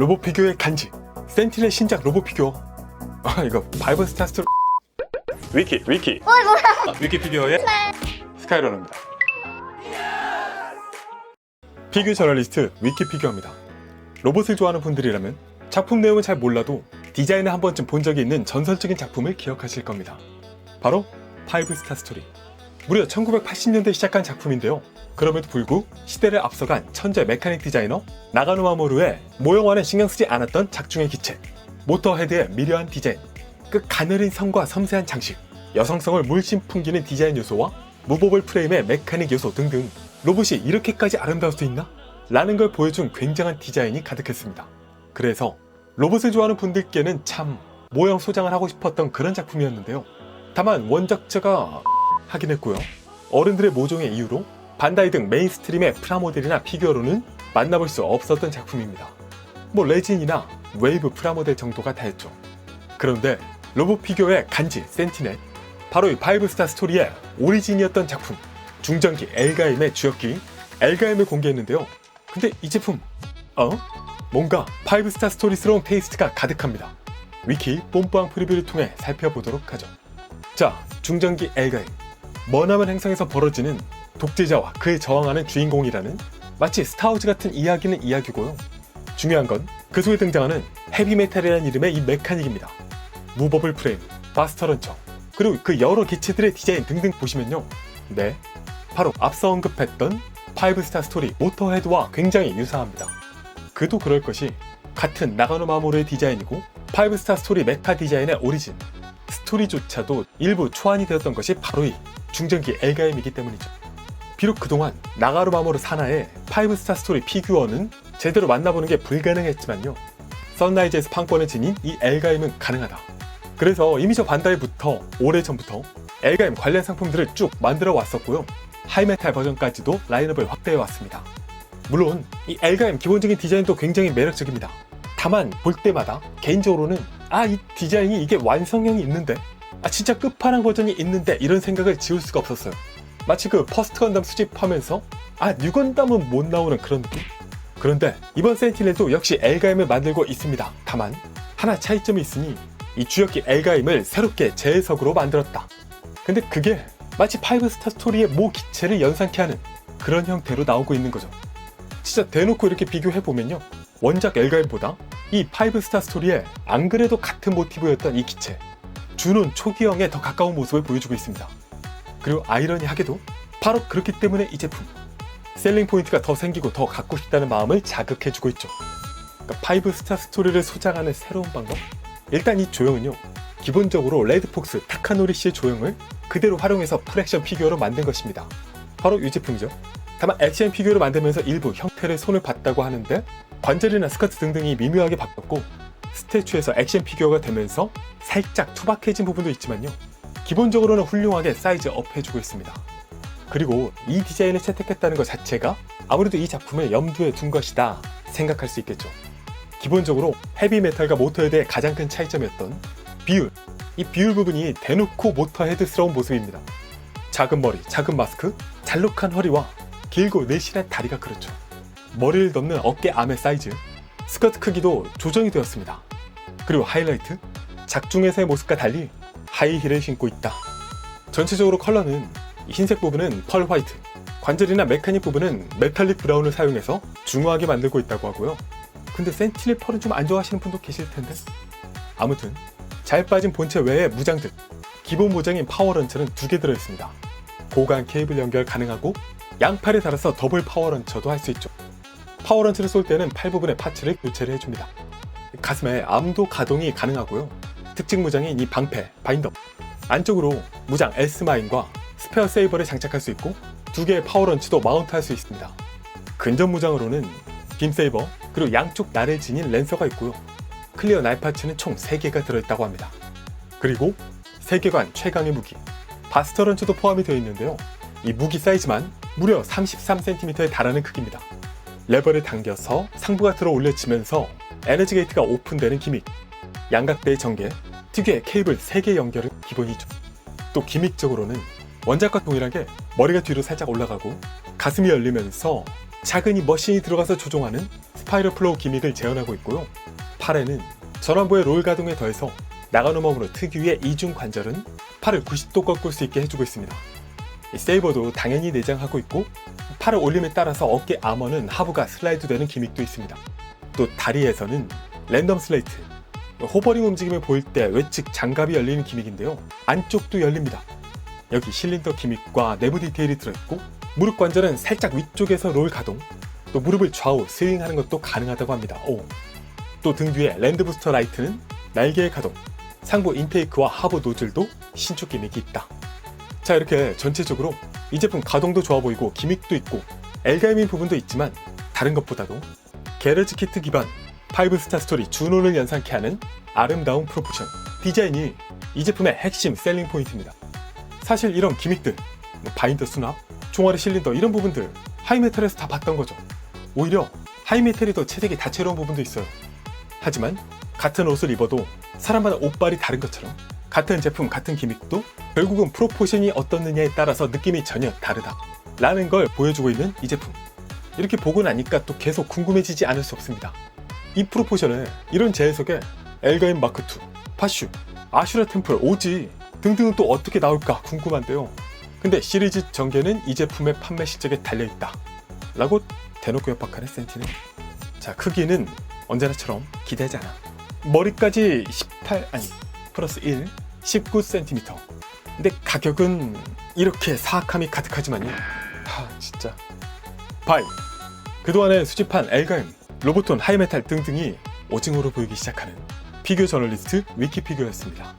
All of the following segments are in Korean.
로봇 피규어의 간지, 센티넬 신작 로봇 피규어. 이거 바이브 스타스토리 위키 위키 피규어의 스카이러너입니다. 피규어 저널리스트 위키 피규어입니다. 로봇을 좋아하는 분들이라면 작품 내용은 잘 몰라도 디자인을 한 번쯤 본 적이 있는 전설적인 작품을 기억하실 겁니다. 바로 파이브 스타 스토리. 무려 1980년대에 시작한 작품인데요. 그럼에도 불구하고 시대를 앞서간 천재 메카닉 디자이너 나가노 마모루의 모형화는 신경 쓰지 않았던 작중의 기체, 모터헤드의 미려한 디자인, 그 가느린 선과 섬세한 장식, 여성성을 물씬 풍기는 디자인 요소와 무버블 프레임의 메카닉 요소 등등 로봇이 이렇게까지 아름다울 수 있나? 라는 걸 보여준 굉장한 디자인이 가득했습니다. 그래서 로봇을 좋아하는 분들께는 참 모형 소장을 하고 싶었던 그런 작품이었는데요. 다만 원작자가 하긴 했고요. 어른들의 모종의 이유로 반다이 등 메인스트림의 프라모델이나 피규어로는 만나볼 수 없었던 작품입니다. 뭐 레진이나 웨이브 프라모델 정도가 다였죠. 그런데 로봇 피규어의 간지 센티넬, 바로 이 파이브 스타 스토리의 오리진이었던 작품 중전기 엘가임의 주역기 엘가임을 공개했는데요. 근데 이 제품 뭔가 파이브 스타 스토리스러운 테이스트가 가득합니다. 위키 뽐뿌왕 프리뷰를 통해 살펴보도록 하죠. 자, 중전기 엘가임, 머나먼 행성에서 벌어지는 독재자와 그에 저항하는 주인공이라는 마치 스타워즈 같은 이야기는 이야기고요. 중요한 건 그 속에 등장하는 헤비메탈이라는 이름의 이 메카닉입니다. 무버블 프레임, 바스터 런처, 그리고 그 여러 기체들의 디자인 등등 보시면요. 네, 바로 앞서 언급했던 파이브 스타 스토리 모터헤드와 굉장히 유사합니다. 그도 그럴 것이 같은 나가노 마모루의 디자인이고 파이브 스타 스토리 메카 디자인의 오리진, 스토리조차도 일부 초안이 되었던 것이 바로 이 중전기 엘가임이기 때문이죠. 비록 그동안 나가노 마모루 산하의 파이브 스타 스토리 피규어는 제대로 만나보는 게 불가능했지만요. 선라이즈에서 판권을 지닌 이 엘가임은 가능하다. 그래서 이미 저 반다이부터 오래전부터 엘가임 관련 상품들을 쭉 만들어 왔었고요. 하이메탈 버전까지도 라인업을 확대해 왔습니다. 물론 이 엘가임 기본적인 디자인도 굉장히 매력적입니다. 다만 볼 때마다 개인적으로는 이 디자인이 이게 완성형이 있는데, 진짜 끝판왕 버전이 있는데 이런 생각을 지울 수가 없었어요. 마치 그 퍼스트 건담 수집하면서 뉴 건담은 못 나오는 그런 느낌? 그런데 이번 센티넬도 역시 엘가임을 만들고 있습니다. 다만 하나 차이점이 있으니 이 주역기 엘가임을 새롭게 재해석으로 만들었다. 근데 그게 마치 파이브 스타 스토리의 모 기체를 연상케 하는 그런 형태로 나오고 있는 거죠. 진짜 대놓고 이렇게 비교해보면요, 원작 엘가임보다 이 파이브 스타 스토리에 안 그래도 같은 모티브였던 이 기체 주는 초기형에 더 가까운 모습을 보여주고 있습니다. 그리고 아이러니하게도 바로 그렇기 때문에 이 제품 셀링 포인트가 더 생기고 더 갖고 싶다는 마음을 자극해주고 있죠. 그러니까 파이브 스타 스토리를 소장하는 새로운 방법? 일단 이 조형은요, 기본적으로 레드폭스 타카노리 씨의 조형을 그대로 활용해서 풀액션 피규어로 만든 것입니다. 바로 이 제품이죠. 다만 액션 피규어로 만들면서 일부 형태를 손을 봤다고 하는데 관절이나 스커트 등등이 미묘하게 바뀌었고 스태츄에서 액션 피규어가 되면서 살짝 투박해진 부분도 있지만요, 기본적으로는 훌륭하게 사이즈업 해주고 있습니다. 그리고 이 디자인을 채택했다는 것 자체가 아무래도 이 작품을 염두에 둔 것이다 생각할 수 있겠죠. 기본적으로 헤비메탈과 모터헤드의 가장 큰 차이점이었던 비율, 이 비율 부분이 대놓고 모터헤드스러운 모습입니다. 작은 머리, 작은 마스크, 잘록한 허리와 길고 내실한 다리가 그렇죠. 머리를 넘는 어깨 암의 사이즈, 스커트 크기도 조정이 되었습니다. 그리고 하이라이트, 작중에서의 모습과 달리 하이힐을 신고 있다. 전체적으로 컬러는 흰색 부분은 펄 화이트, 관절이나 메카닉 부분은 메탈릭 브라운을 사용해서 중후하게 만들고 있다고 하고요. 근데 센티넬 펄은 좀 안 좋아하시는 분도 계실 텐데, 아무튼 잘 빠진 본체 외의 무장들, 기본 무장인 파워런처는 2개 들어있습니다. 고관 케이블 연결 가능하고 양팔에 달아서 더블 파워런처도 할 수 있죠. 파워런처를 쏠 때는 팔 부분의 파츠를 교체를 해줍니다. 가슴에 암도 가동이 가능하고요. 특징 무장인 이 방패, 바인더, 안쪽으로 무장 S마인과 스페어 세이버를 장착할 수 있고 2개의 파워런치도 마운트할 수 있습니다. 근접 무장으로는 빔 세이버, 그리고 양쪽 날을 지닌 랜서가 있고요. 클리어 날 파츠는 총 3개가 들어있다고 합니다. 그리고 세계관 최강의 무기 바스터 런처도 포함이 되어 있는데요. 이 무기 사이즈만 무려 33cm에 달하는 크기입니다. 레버를 당겨서 상부가 들어 올려치면서 에너지 게이트가 오픈되는 기믹, 양각대의 전개, 특유의 케이블 3개 연결은 기본이죠. 또 기믹적으로는 원작과 동일하게 머리가 뒤로 살짝 올라가고 가슴이 열리면서 작은 이 머신이 들어가서 조종하는 스파이럴 플로우 기믹을 재현하고 있고요. 팔에는 전완부의 롤 가동에 더해서 나가노멈으로 특유의 이중 관절은 팔을 90도 꺾을 수 있게 해주고 있습니다. 이 세이버도 당연히 내장하고 있고 팔을 올림에 따라서 어깨 아머는 하부가 슬라이드 되는 기믹도 있습니다. 또 다리에서는 랜덤 슬레이트, 호버링 움직임을 보일 때 외측 장갑이 열리는 기믹인데요. 안쪽도 열립니다. 여기 실린더 기믹과 내부 디테일이 들어있고 무릎 관절은 살짝 위쪽에서 롤 가동, 또 무릎을 좌우 스윙하는 것도 가능하다고 합니다. 또 등 뒤에 랜드 부스터 라이트는 날개의 가동, 상부 인테이크와 하부 노즐도 신축 기믹이 있다. 자, 이렇게 전체적으로 이 제품 가동도 좋아 보이고 기믹도 있고 엘가임인 부분도 있지만 다른 것보다도 게르즈 키트 기반 5스타 스토리 준호를 연상케 하는 아름다운 프로포션, 디자인이 이 제품의 핵심 셀링 포인트입니다. 사실 이런 기믹들, 바인더 수납, 종아리 실린더 이런 부분들 하이메탈에서 다 봤던 거죠. 오히려 하이메탈이 더 채색이 다채로운 부분도 있어요. 하지만 같은 옷을 입어도 사람마다 옷발이 다른 것처럼 같은 제품, 같은 기믹도 결국은 프로포션이 어떻느냐에 따라서 느낌이 전혀 다르다 라는 걸 보여주고 있는 이 제품. 이렇게 보고 나니까 또 계속 궁금해지지 않을 수 없습니다. 이 프로포션을 이런 재해석에 엘가임 마크2, 파슈, 아슈라 템플, 오지 등등은 또 어떻게 나올까 궁금한데요. 근데 시리즈 전개는 이 제품의 판매 실적에 달려있다 라고 대놓고 협박하는 센티는. 자, 크기는 언제나처럼 기대하지 않아. 머리까지 18, 아니 플러스 1, 19cm. 근데 가격은 이렇게 사악함이 가득하지만요. 진짜 바이. 그동안에 수집한 엘가임, 로보톤, 하이메탈 등등이 오징어로 보이기 시작하는 피규어 저널리스트 위키피규어였습니다.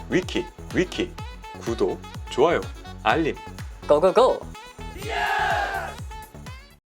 위키 구독, 좋아요, 알림 고고고!